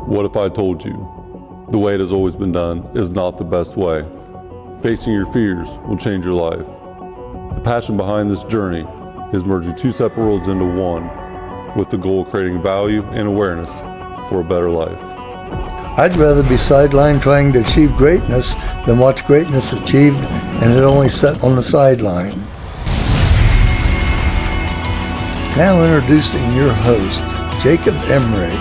What if I told you the way it has always been done is not the best way? Facing your fears will change your life. The passion behind this journey is merging two separate worlds into one with the goal of creating value and awareness for a better life. I'd rather be sidelined trying to achieve greatness than watch greatness achieved and it only set on the sideline. Now introducing your host, Jacob Emery.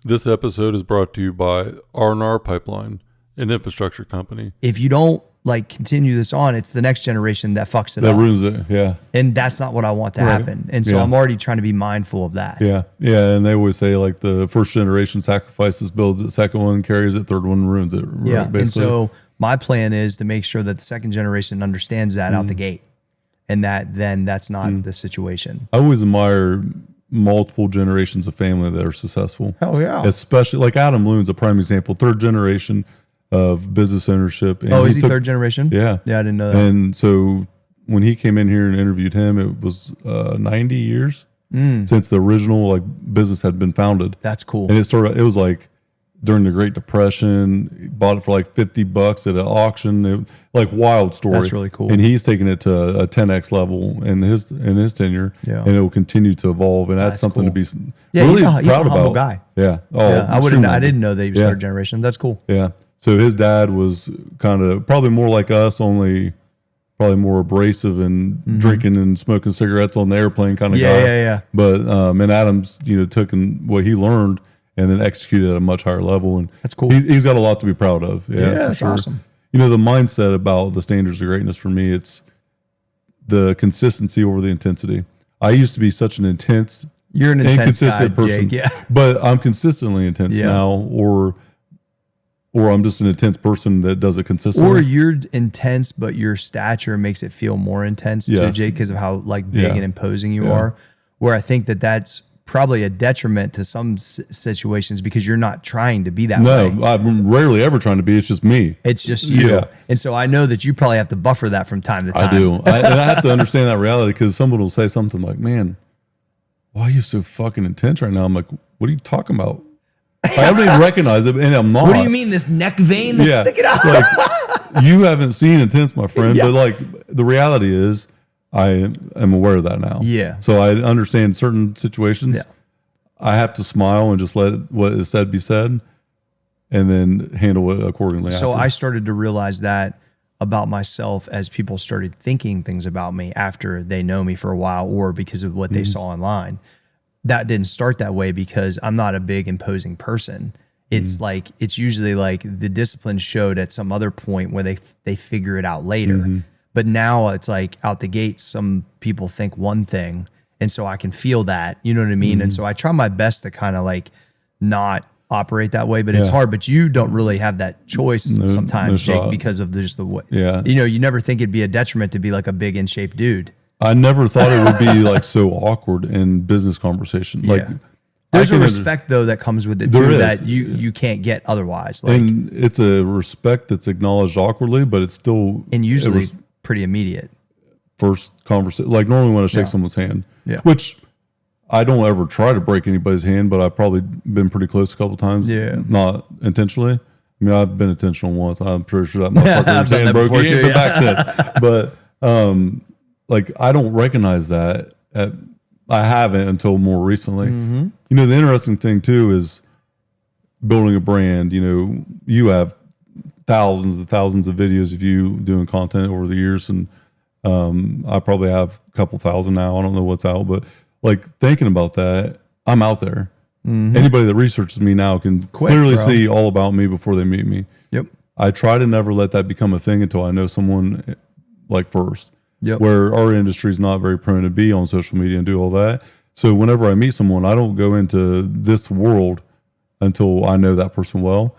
This episode is brought to you by R&R Pipeline, an infrastructure company. If you don't continue this on, it's the next generation that fucks it up. That ruins it, yeah. And that's not what I want to happen. And so I'm already trying to be mindful of that. Yeah, and they always say the first generation sacrifices, builds it, second one carries it, third one ruins it. Right, yeah, basically. And so my plan is to make sure that the second generation understands that out the gate. And that's not the situation. I always admire multiple generations of family that are successful. Oh yeah. Especially like Adam Loon's a prime example, third generation of business ownership. And is he third generation? Yeah. Yeah, I didn't know that. And so when he came in here and interviewed him, it was 90 years since the original business had been founded. That's cool. And it was during the Great Depression, he bought it for $50 at an auction. Wild story. That's really cool. And he's taken it to a 10x level in his tenure. Yeah. And it will continue to evolve. And that's something cool. to be Yeah, really he's a proud humble about. guy. Yeah. Oh, Yeah, I didn't know that he was Yeah. third generation. That's cool. Yeah. So his dad was kind of probably more like us, only probably more abrasive and drinking and smoking cigarettes on the airplane kind of guy. Yeah. But and Adams, took what he learned and then executed at a much higher level. And that's cool. He's got a lot to be proud of. Yeah, that's awesome. The mindset about the standards of greatness for me, it's the consistency over the intensity. I used to be such an You're an intense inconsistent guy, person, Jake, yeah. but I'm consistently intense now, or I'm just an intense person that does it consistently. Or you're intense, but your stature makes it feel more intense too, Jake, because of how big and imposing you are. Where I think that's probably a detriment to some situations because you're not trying to be that way. No, I'm rarely ever trying to be. It's just me. It's just you. Yeah. And so I know that you probably have to buffer that from time to time. I do. And I have to understand that reality because someone will say something like, man, why are you so fucking intense right now? I'm like, what are you talking about? I don't even recognize it, and I'm not. What do you mean, this neck vein that's sticking out? You haven't seen intense, my friend, but the reality is I am aware of that now. Yeah. So I understand certain situations. Yeah. I have to smile and just let what is said be said and then handle it accordingly. So after. I started to realize that about myself as people started thinking things about me after they know me for a while or because of what they saw online. That didn't start that way because I'm not a big imposing person. It's it's usually the discipline showed at some other point where they figure it out later. But now it's out the gate, some people think one thing. And so I can feel that, you know what I mean? And so I try my best to kind of not operate that way, but it's hard. But you don't really have that choice sometimes, Jake, because of just the way, you never think it'd be a detriment to be a big in shape dude. I never thought it would be so awkward in business conversation. There's a respect though that comes with it too that you can't get otherwise. And it's a respect that's acknowledged awkwardly, but it's still usually pretty immediate. First conversation, normally when I shake someone's hand, which I don't ever try to break anybody's hand, but I've probably been pretty close a couple times. Yeah, not intentionally. I mean, I've been intentional once. I'm pretty sure that motherfucker's hand broke. He ain't been back since. But I don't recognize that. I haven't until more recently. The interesting thing too is building a brand. You have thousands and thousands of videos of you doing content over the years, and I probably have a couple thousand now. I don't know what's out, but thinking about that, I'm out there. Anybody that researches me now can clearly see all about me before they meet me. Yep. I try to never let that become a thing until I know someone first. Yep. Where our industry is not very prone to be on social media and do all that. So whenever I meet someone, I don't go into this world until I know that person well,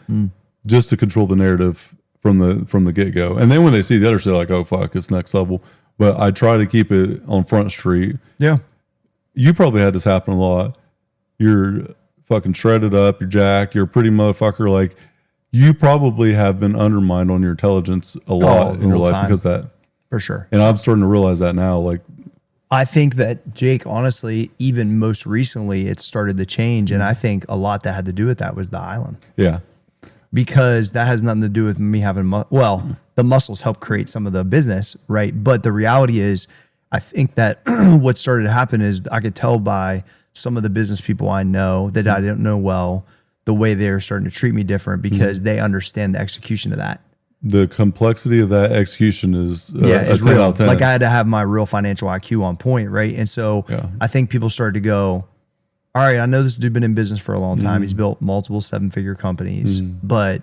just to control the narrative from the get go. And then when they see the other shit, oh fuck, it's next level. But I try to keep it on Front Street. Yeah. You probably had this happen a lot. You're fucking shredded up, you're jacked, you're a pretty motherfucker. You probably have been undermined on your intelligence a lot in your life because of that. For sure. And I'm starting to realize that now. I think that, Jake, honestly, even most recently, it started to change. And I think a lot that had to do with that was the island. Yeah. Because that has nothing to do with me having, the muscles help create some of the business, right? But the reality is, I think that what started to happen is I could tell by some of the business people I know that I didn't know well, the way they're starting to treat me different because they understand the execution of that. The complexity of that execution is is real. Like I had to have my real financial IQ on point, right? And so I think people started to go, all right, I know this dude been in business for a long time. He's built multiple 7-figure companies, but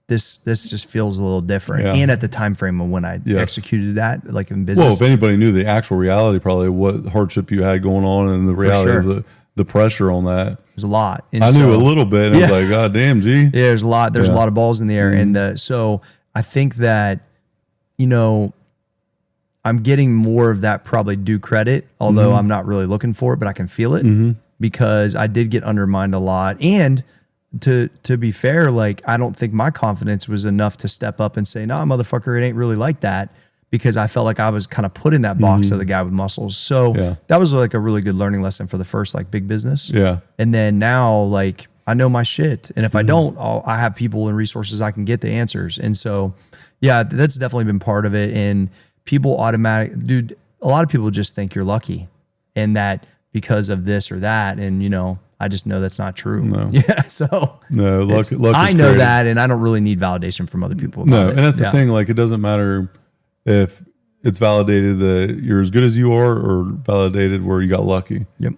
this just feels a little different. And at the time frame of when I executed that, like in business. Well, if anybody knew the actual reality, probably what hardship you had going on and the reality of the pressure on that. There's a lot. And I knew a little bit. And I was like, God damn, G. Yeah, there's a lot. There's a lot of balls in the air. And so I think that, I'm getting more of that probably due credit, although I'm not really looking for it, but I can feel it because I did get undermined a lot. And to be fair, like, I don't think my confidence was enough to step up and say, nah, motherfucker, it ain't really like that, because I felt like I was kind of put in that box of the guy with muscles. So that was like a really good learning lesson for the first like big business. Yeah. And then now, like, I know my shit. And if I don't, I have people and resources I can get the answers. And so, yeah, that's definitely been part of it. And people a lot of people just think you're lucky and that because of this or that. And, I just know that's not true. No. Yeah. So luck I know created. That, and I don't really need validation from other people. No. And that's the thing. Like, it doesn't matter if it's validated that you're as good as you are or validated where you got lucky. Yep.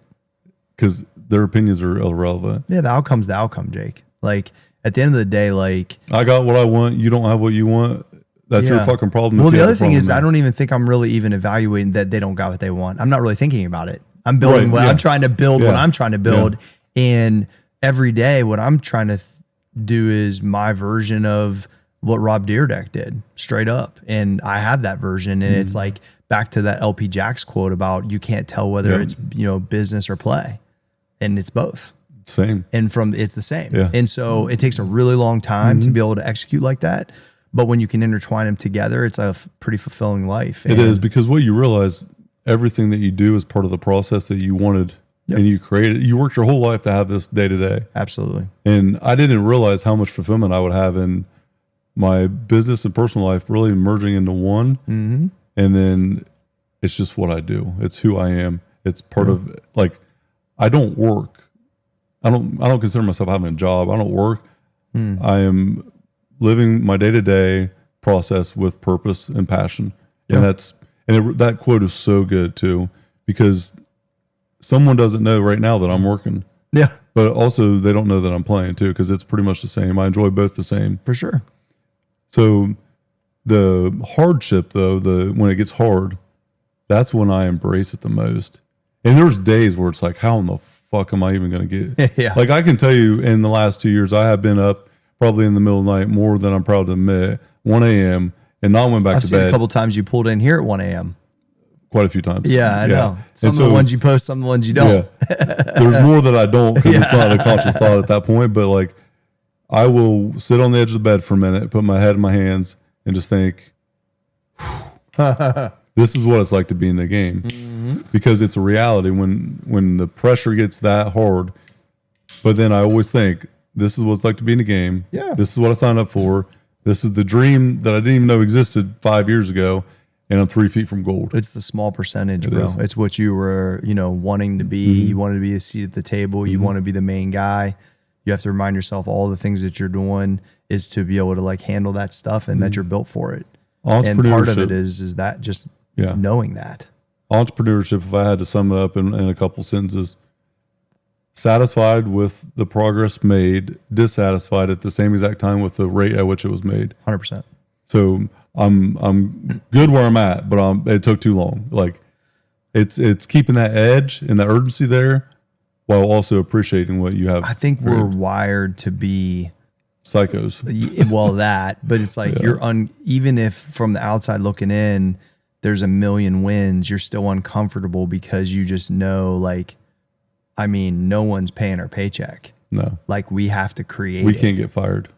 Because their opinions are irrelevant. Yeah, the outcome's the outcome, Jake. Like, at the end of the day, like, I got what I want. You don't have what you want. That's your fucking problem. Well, the other thing is, I don't even think I'm really even evaluating that they don't got what they want. I'm not really thinking about it. I'm building what I'm trying to build, what I'm trying to build. And every day, what I'm trying to do is my version of what Rob Dyrdek did, straight up. And I have that version. And it's like back to that LP Jacks quote about you can't tell whether it's, business or play. And it's both. Same. And it's the same. Yeah. And so it takes a really long time to be able to execute like that. But when you can intertwine them together, it's a pretty fulfilling life. It is, because what you realize, everything that you do is part of the process that you wanted and you created. You worked your whole life to have this day to day. Absolutely. And I didn't realize how much fulfillment I would have in my business and personal life really merging into one. And then it's just what I do. It's who I am. It's part of, like, I don't work. I don't consider myself having a job. I don't work. I am living my day-to-day process with purpose and passion. And that quote is so good too, because someone doesn't know right now that I'm working. Yeah. But also they don't know that I'm playing too, because it's pretty much the same. I enjoy both the same. For sure. So the hardship though, when it gets hard, that's when I embrace it the most. And there's days where it's like, how in the fuck am I even going to get? Like, I can tell you in the last 2 years, I have been up probably in the middle of the night more than I'm proud to admit, 1 a.m. and not went back to bed. I've seen a couple times you pulled in here at 1 a.m. Quite a few times. Yeah, I know. Some of the ones you post, some of the ones you don't. There's more that I don't, because it's not a conscious thought at that point. But like, I will sit on the edge of the bed for a minute, put my head in my hands, and just think, this is what it's like to be in the game. Because it's a reality when the pressure gets that hard. But then I always think, this is what it's like to be in the game. Yeah. This is what I signed up for. This is the dream that I didn't even know existed 5 years ago. And I'm 3 feet from gold. It's the small percentage, bro. It's what you were, wanting to be. You wanted to be a seat at the table. You want to be the main guy. You have to remind yourself all the things that you're doing is to be able to like handle that stuff and that you're built for it. And part of it is that just knowing that. Entrepreneurship, if I had to sum it up in a couple sentences: satisfied with the progress made, dissatisfied at the same exact time with the rate at which it was made. 100%. So I'm good where I'm at, but it took too long. Like, it's keeping that edge and that urgency there while also appreciating what you have. I think we're wired to be psychos. Well, but it's like even if from the outside looking in, there's a million wins, you're still uncomfortable because you just know, like, I mean, no one's paying our paycheck. No. Like, we have to create We can't get fired.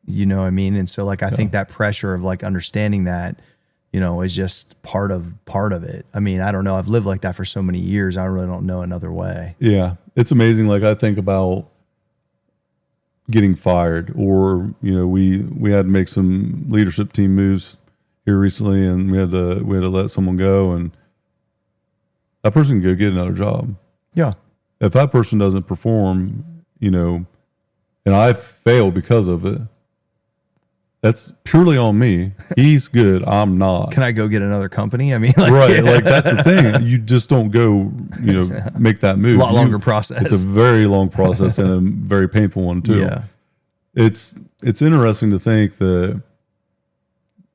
You know what I mean? And so, like, I think that pressure of, like, understanding that, is just part of it. I mean, I don't know. I've lived like that for so many years. I really don't know another way. Yeah. It's amazing. Like I think about getting fired, or, we had to make some leadership team moves here recently, and we had to let someone go, and that person can go get another job. Yeah. If that person doesn't perform, and I fail because of it, that's purely on me. He's good. I'm not. Can I go get another company? I mean, like, right. Like that's the thing. You just don't go, make that move. A lot longer process. It's a very long process and a very painful one too. Yeah. It's interesting to think that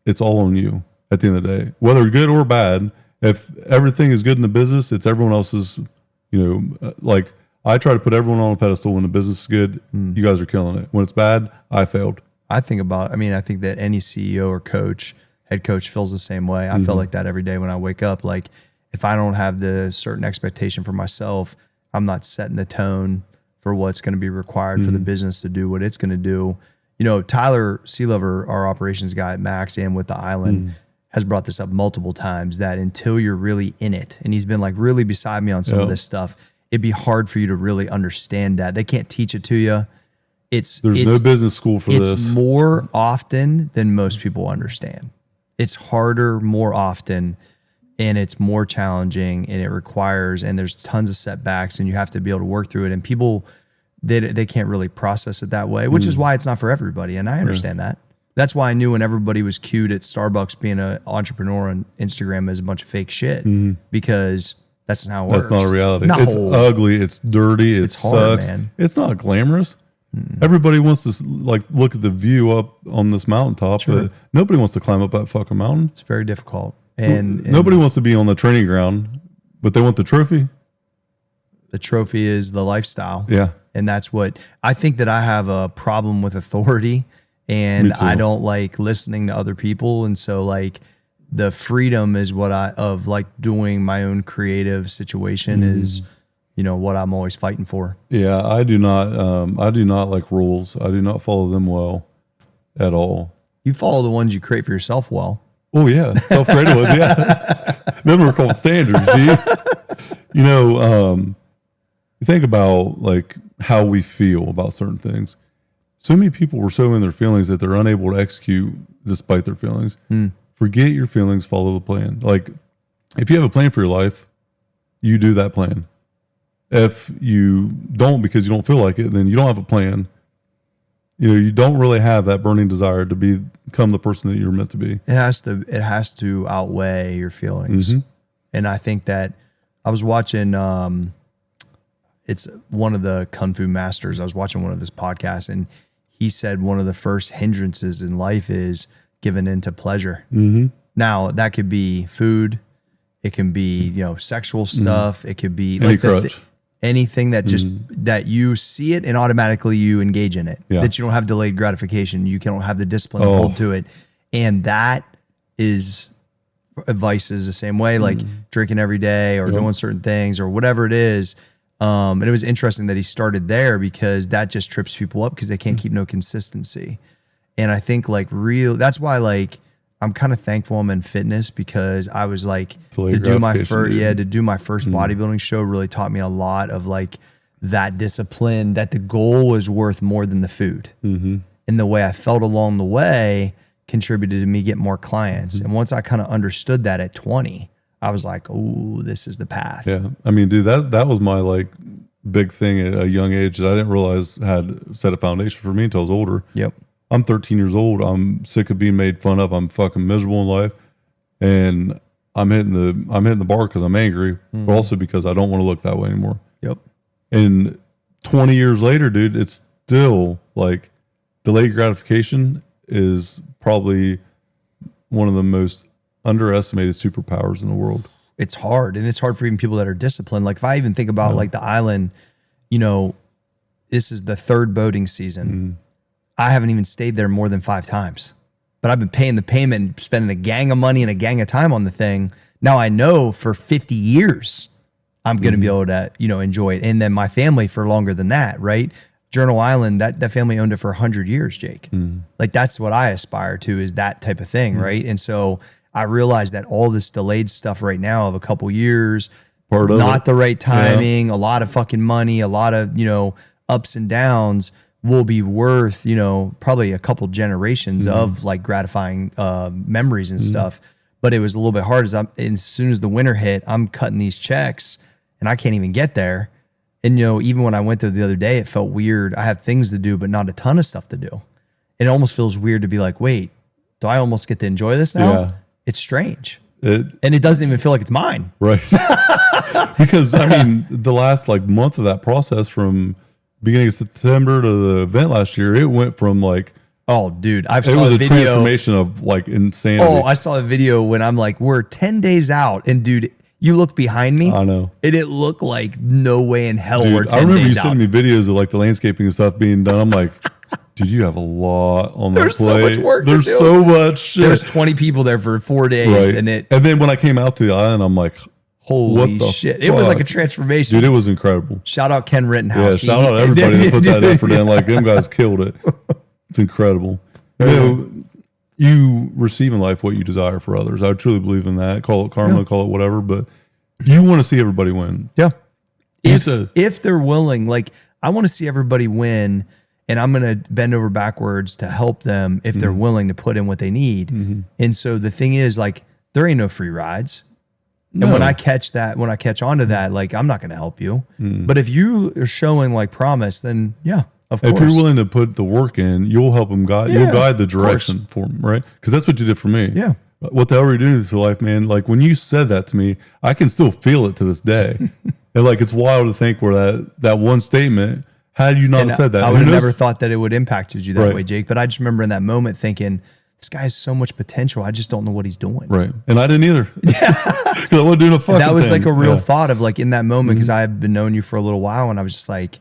it's all on you at the end of the day, whether good or bad. If everything is good in the business, it's everyone else's, like I try to put everyone on a pedestal. When the business is good, you guys are killing it. When it's bad, I failed. I think that any CEO or head coach feels the same way. I feel like that every day when I wake up. Like if I don't have the certain expectation for myself, I'm not setting the tone for what's going to be required for the business to do what it's going to do. Tyler Sealover, our operations guy at Max and with the Island, has brought this up multiple times, that until you're really in it, and he's been like really beside me on some of this stuff, it'd be hard for you to really understand that. They can't teach it to you. There's no business school for this. It's more often than most people understand. It's harder more often, and it's more challenging, and it requires, and there's tons of setbacks, and you have to be able to work through it. And people, they can't really process it that way, which is why it's not for everybody. And I understand that. That's why I knew when everybody was cute at Starbucks being an entrepreneur on Instagram as a bunch of fake shit, because that's not how it works. That's not a reality. No. It's ugly. It's dirty. It sucks. Hard, man. It's not glamorous. Everybody wants to look at the view up on this mountaintop, but nobody wants to climb up that fucking mountain. It's very difficult. And nobody wants to be on the training ground, but they want the trophy. The trophy is the lifestyle. Yeah. And that's what I think, that I have a problem with authority, and I don't like listening to other people. And so like the freedom is what doing my own creative situation is, what I'm always fighting for. Yeah. I do not like rules. I do not follow them well at all. You follow the ones you create for yourself well. Oh yeah. Self-created ones. Yeah. Them are called standards. G. You think about like how we feel about certain things. So many people were so in their feelings that they're unable to execute despite their feelings. Forget your feelings, follow the plan. Like if you have a plan for your life, you do that plan. If you don't because you don't feel like it, then you don't have a plan. You don't really have that burning desire to become the person that you're meant to be. It has to outweigh your feelings. And I think that I was watching, it's one of the Kung Fu masters. I was watching one of his podcasts, and he said one of the first hindrances in life is giving into pleasure. Now that could be food. It can be, sexual stuff. It could be anything that just that you see it and automatically you engage in it. That you don't have delayed gratification. You don't have the discipline to hold to it. And that is advice is the same way, like drinking every day or doing certain things or whatever it is. And it was interesting that he started there, because that just trips people up because they can't keep no consistency. And I think that's why I'm kind of thankful I'm in fitness, because I was to do my first bodybuilding show really taught me a lot of that discipline, that the goal was worth more than the food. And the way I felt along the way contributed to me getting more clients. And once I kind of understood that at 20, I was like, oh, this is the path. Yeah. I mean, dude, that was my big thing at a young age that I didn't realize had set a foundation for me until I was older. Yep. I'm 13 years old. I'm sick of being made fun of. I'm fucking miserable in life. And I'm hitting the bar because I'm angry, but also because I don't want to look that way anymore. Yep. And 20 years later, dude, it's still delayed gratification is probably one of the most underestimated superpowers in the world. It's hard. And it's hard for even people that are disciplined. If I even think about the Island, this is the third boating season. I haven't even stayed there more than 5 times, but I've been paying the payment and spending a gang of money and a gang of time on the thing. Now I know for 50 years, I'm going to be able to, enjoy it. And then my family for longer than that, right? Journal Island, that family owned it for 100 years, Jake. That's what I aspire to, is that type of thing, right? And so I realized that all this delayed stuff right now of a couple years, Part of not it. the right timing, a lot of fucking money, a lot of, ups and downs will be worth, probably a couple generations of like gratifying memories and stuff. But it was a little bit hard as soon as the winter hit, I'm cutting these checks and I can't even get there. And, even when I went there the other day, it felt weird. I have things to do, but not a ton of stuff to do. It almost feels weird to be like, wait, do I almost get to enjoy this now? Yeah. It's strange. And it doesn't even feel like it's mine. Right. Because, the last like month of that process from beginning of September to the event last year, it went from like, oh, dude, it was a transformation of like insanity. Oh, I saw a video when I'm like, we're 10 days out. And dude, you look behind me. I know. And it looked like no way in hell Dude, we're 10 days out. I remember you sending me videos of like the landscaping and stuff being done. I'm like, dude, you have a lot on the plate. There's so much work There's to do. so much shit. There's 20 people there for 4 days. Right. And then when I came out to the island, I'm like, holy what the shit. fuck? It was like a transformation. Dude, it was incredible. Shout out Ken Rittenhouse. Yeah, shout out everybody that put that effort in. Like, them guys killed it. It's incredible. You receive in life what you desire for others. I truly believe in that. Call it karma, call it whatever, but you want to see everybody win. Yeah. If they're willing, like, I want to see everybody win, and I'm going to bend over backwards to help them if they're willing to put in what they need. And so the thing is, like, there ain't no free rides. No. And when I catch onto that, like, I'm not going to help you. But if you are showing like promise, then yeah, of course. If you're willing to put the work in, you'll help them guide. Yeah, you'll guide the direction for them, right? Because that's what you did for me. Yeah. What the hell are you doing with your life, man? Like when you said that to me, I can still feel it to this day. And like it's wild to think where that one statement, had you not said that, I would have never thought that it would impacted you that Right. way, Jake. But I just remember in that moment thinking, this guy has so much potential. I just don't know what he's doing. Right. And I didn't either. Because I wasn't doing a fucking That was thing. like a real thought of like in that moment, because I have been knowing you for a little while, and I was just like,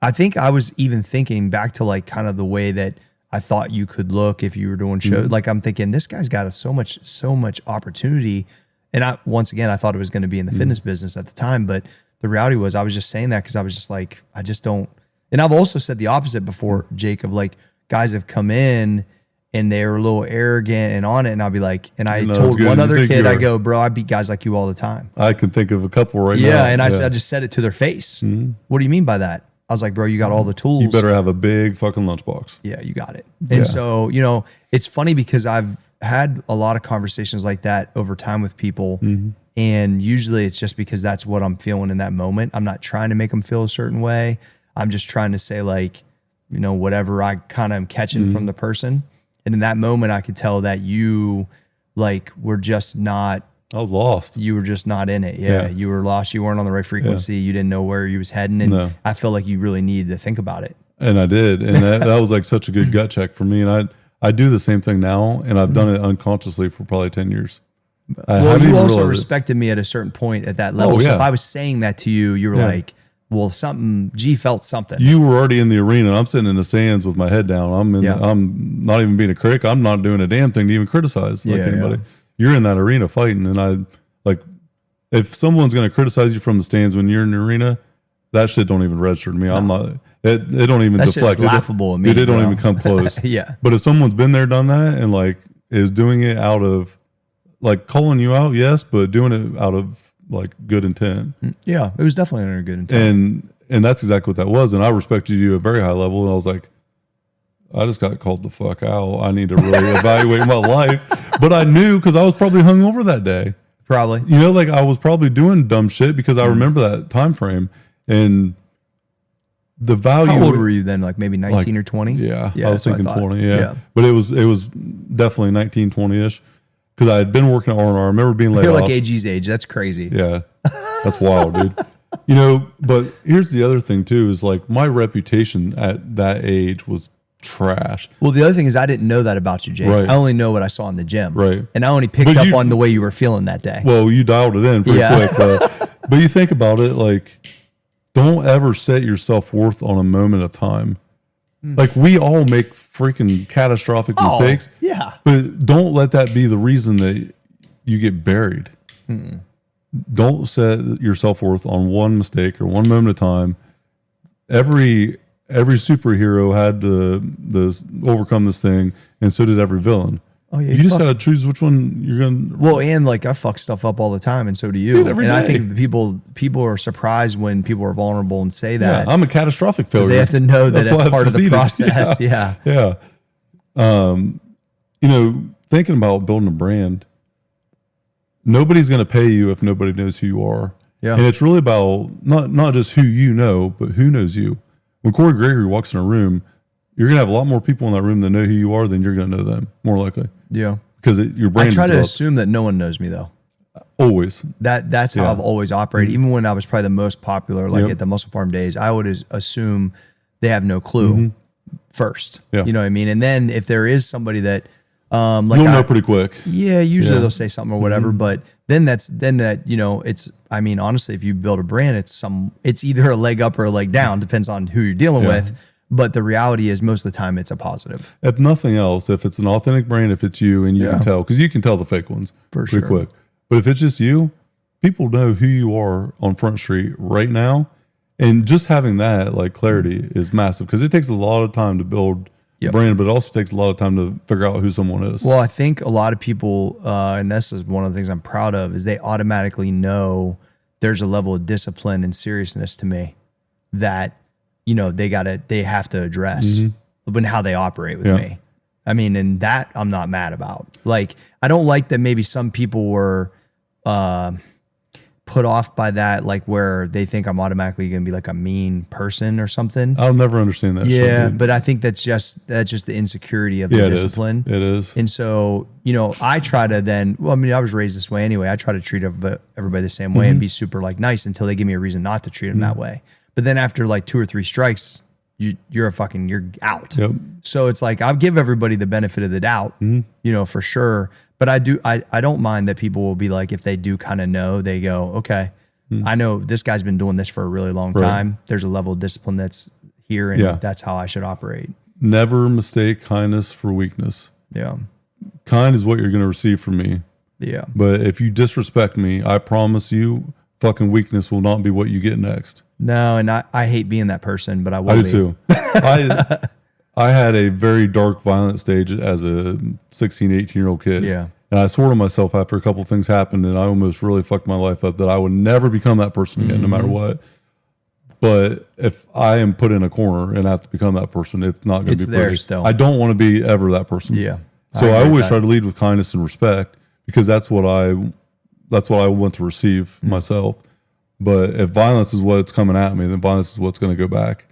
I think I was even thinking back to like kind of the way that I thought you could look if you were doing shows. Like I'm thinking this guy's got so much opportunity. And I thought it was going to be in the fitness business at the time, but the reality was I was just saying that because I was just like, I just don't. And I've also said the opposite before, Jake, of like guys have come in and they're a little arrogant and on it. And I'll be like, and I told one other kid, I go, bro, I beat guys like you all the time. I can think of a couple right now. Yeah. And I just said it to their face. What do you mean by that? I was like, bro, you got all the tools. You better have a big fucking lunchbox. Yeah, you got it. And so, it's funny because I've had a lot of conversations like that over time with people. And usually it's just because that's what I'm feeling in that moment. I'm not trying to make them feel a certain way. I'm just trying to say like, whatever I kind of am catching from the person. And in that moment, I could tell that you like were just not. I was lost. You were just not in it. Yeah. You were lost. You weren't on the right frequency. You didn't know where you was heading. And I felt like you really needed to think about it. And I did. And that was like such a good gut check for me. And I do the same thing now. And I've done it unconsciously for probably 10 years. Well, you also respected me at a certain point at that level. Oh, yeah. So if I was saying that to you, you were like, well, G felt something. You were already in the arena. I'm sitting in the sands with my head down. I'm not even being a critic. I'm not doing a damn thing to even criticize like anybody. You're in that arena fighting. And I like, if someone's going to criticize you from the stands when you're in the arena, that shit don't even register to me. No. I'm not, it don't even that deflect. Shit's laughable at me. It don't even come close. Yeah. But if someone's been there, done that, and like is doing it out of like calling you out, yes, but doing it out of like good intent. Yeah, it was definitely under good intent. And that's exactly what that was. And I respected you at a very high level. And I was like, I just got called the fuck out. I need to really evaluate my life. But I knew because I was probably hungover that day. Probably. Like I was probably doing dumb shit because I remember that time frame. And the value. How old were you then? Like maybe 19 or 20? Yeah. I was thinking 20. Yeah. But it was definitely 19, 20-ish. Because I had been working at R&R. I remember being laid off. You're like AG's age. That's crazy. Yeah. That's wild, dude. But here's the other thing too, is like my reputation at that age was trash. Well, the other thing is I didn't know that about you, Jake. Right. I only know what I saw in the gym. Right. And I only picked up on the way you were feeling that day. Well, you dialed it in pretty quick. But you think about it, like, don't ever set your self-worth on a moment of time. Like, we all make freaking catastrophic mistakes. Yeah. But don't let that be the reason that you get buried. Don't set your self-worth on one mistake or one moment of time. Every superhero had to overcome this thing, and so did every villain. Oh yeah, you just got to choose which one you're going to. Well, and like I fuck stuff up all the time, and so do you. Dude, every and day. I think the people are surprised when people are vulnerable and say that. Yeah, I'm a catastrophic failure. They have to know that that's part of the process. Yeah. You know, thinking about building a brand, nobody's going to pay you if nobody knows who you are. Yeah. And it's really about not just who you know, but who knows you. When Cory Gregory walks in a room, you're going to have a lot more people in that room that know who you are than you're going to know them, more likely. Yeah. Because your brand I try is to up. assume that no one knows me though. Always. That's how I've always operated. Even when I was probably the most popular, like at the Muscle Farm days, I would assume they have no clue first. Yeah. You know what I mean? And then if there is somebody that like you'll know pretty quick. Yeah, usually they'll say something or whatever, but then you know, it's, I mean, honestly, if you build a brand, it's either a leg up or a leg down, depends on who you're dealing with. But the reality is most of the time it's a positive. If nothing else, if it's an authentic brand, if it's you and you can tell, because you can tell the fake ones pretty quick. But if it's just you, people know who you are on Front Street right now. And just having that like clarity is massive because it takes a lot of time to build a brand, but it also takes a lot of time to figure out who someone is. Well, I think a lot of people, and this is one of the things I'm proud of, is they automatically know there's a level of discipline and seriousness to me that, you know, they have to address when how they operate with me. I mean, and that I'm not mad about. Like, I don't like that maybe some people were put off by that, like where they think I'm automatically going to be like a mean person or something. I'll never understand that. Yeah, but I think that's just the insecurity of the discipline. It is. And so, you know, I try to then, well, I mean, I was raised this way anyway. I try to treat everybody the same way and be super like nice until they give me a reason not to treat them that way. But then after like 2 or 3 strikes, you're out. Yep. So it's like, I'll give everybody the benefit of the doubt, you know, for sure. But I don't mind that people will be like, if they do kind of know, they go, okay, I know this guy's been doing this for a really long time. There's a level of discipline that's here and that's how I should operate. Never mistake kindness for weakness. Yeah. Kind is what you're going to receive from me. Yeah. But if you disrespect me, I promise you, fucking weakness will not be what you get next. No, and I hate being that person, but I will. I do too. I had a very dark, violent stage as a 16, 18-year-old kid. Yeah. And I swore to myself after a couple of things happened and I almost really fucked my life up that I would never become that person again, no matter what. But if I am put in a corner and I have to become that person, it's not going to be there pretty. still. I don't want to be ever that person. Yeah. So I always try to lead with kindness and respect because that's what I want to receive myself. But if violence is what's coming at me, then violence is what's going to go back.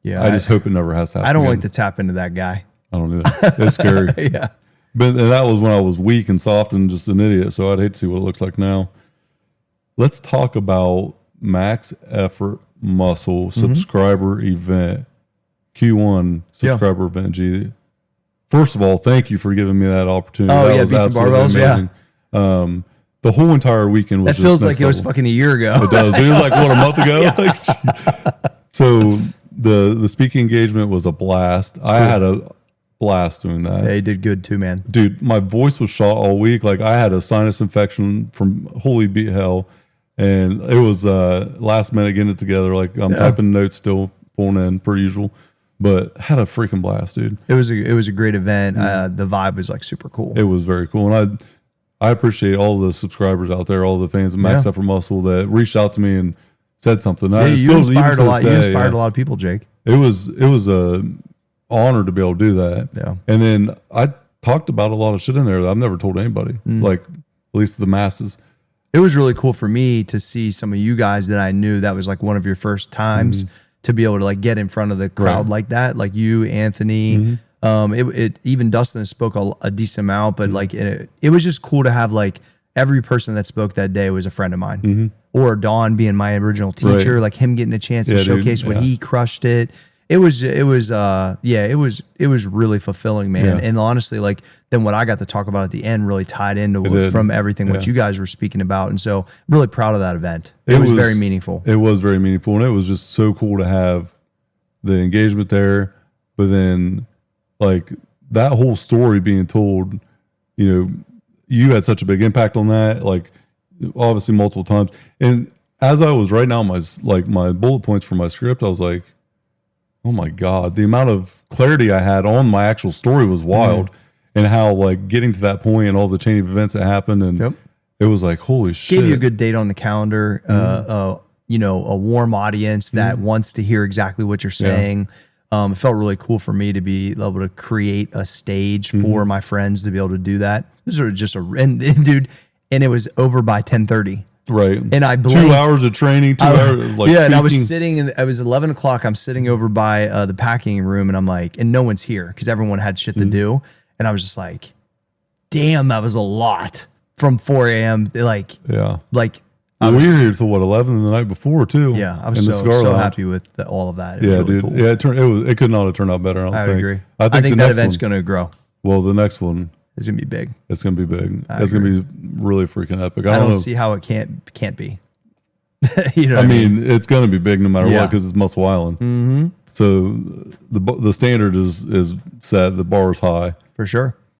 Yeah. I just hope it never has to happen. I don't again. like to tap into that guy. I don't either. It's scary. Yeah. But and that was when I was weak and soft and just an idiot. So I'd hate to see what it looks like now. Let's talk about Max Effort Muscle subscriber event. Q1 subscriber event, G. First of all, thank you for giving me that opportunity. Oh, that yeah, was beat some absolutely barbells, amazing. The whole entire weekend was That just feels next like it was level. fucking a year ago. It does, dude. It was like, what, a month ago? Like, so the speaking engagement was a blast. I had a blast doing that. They did good too, man. Dude, my voice was shot all week. Like I had a sinus infection from holy beat hell. And it was last minute getting it together. Like I'm typing notes still, pulling in per usual. But had a freaking blast, dude. It was a great event. The vibe was like super cool. It was very cool. And I appreciate all the subscribers out there, all the fans of Max Effort Muscle that reached out to me and said something. Yeah, you inspired a lot. You inspired a lot of people, Jake. It was a honor to be able to do that. Yeah. And then I talked about a lot of shit in there that I've never told anybody, like at least the masses. It was really cool for me to see some of you guys that I knew that was like one of your first times to be able to like get in front of the crowd like that, like you, Anthony. It even Dustin spoke a decent amount, but like it was just cool to have like every person that spoke that day was a friend of mine, or Don being my original teacher, like him getting a chance to showcase when he crushed it. It was really fulfilling, man. Yeah. And honestly, like then what I got to talk about at the end really tied into from everything what you guys were speaking about. And so really proud of that event. It was very meaningful. It was very meaningful. And it was just so cool to have the engagement there. But then like that whole story being told, you know, you had such a big impact on that, like obviously multiple times. And as I was writing out my bullet points for my script, I was like, oh my God, the amount of clarity I had on my actual story was wild. and how like getting to that point and all the chain of events that happened, and it was like, holy shit. Gave you a good date on the calendar, you know, a warm audience that wants to hear exactly what you're saying. It felt really cool for me to be able to create a stage for my friends to be able to do that. This was just and it was over by 10:30. Right. And I blinked. 2 hours of training, 2 hours. Like, and I was sitting it was 11 o'clock. I'm sitting over by the packing room, and I'm like, and no one's here because everyone had shit to do. And I was just like, damn, that was a lot from 4 a.m. Like, we were here till what, 11 the night before too. Yeah, I was so happy with all of that. It was really cool. Yeah, it could not have turned out better. I agree. I think that event's going to grow. Well, the next one, it's gonna be big. It's gonna be big. It's gonna be really freaking epic. I don't see how it can't be. You know, I mean, it's gonna be big no matter what because it's Muscle Island. So the standard is set. The bar is high for sure.